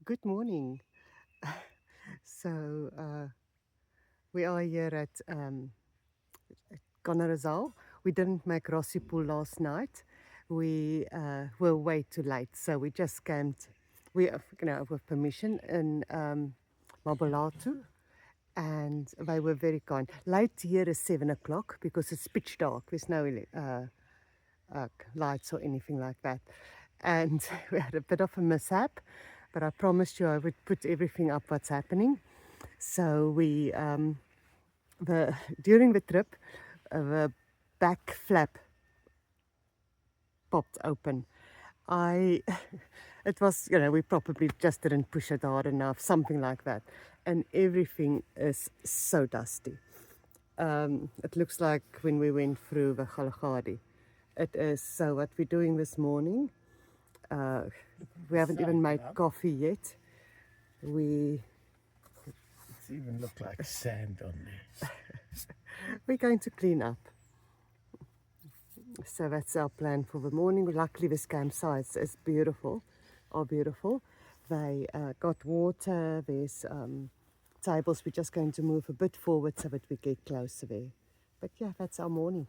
Good morning. So we are here at Gonarazal. We didn't make Rossi Pool last night. We were way too late, so we just camped. With permission in Mabalatu, and they were very kind. Late here is 7 o'clock because it's pitch dark. There's no lights or anything like that. And we had a bit of a mishap, but I promised you I would put everything up what's happening. So the during the trip, the back flap popped open. I, it was, we probably just didn't push it hard enough, something like that. And everything is so dusty. It looks like when we went through the Kalahari. It is. So what we're doing this morning, uh, we haven't even made coffee yet. It's even look like sand on there. We're going to clean up. So that's our plan for the morning. Luckily, this campsite is beautiful, are beautiful. They got water. There's tables. We're just going to move a bit forward so that we get closer there. But yeah, that's our morning.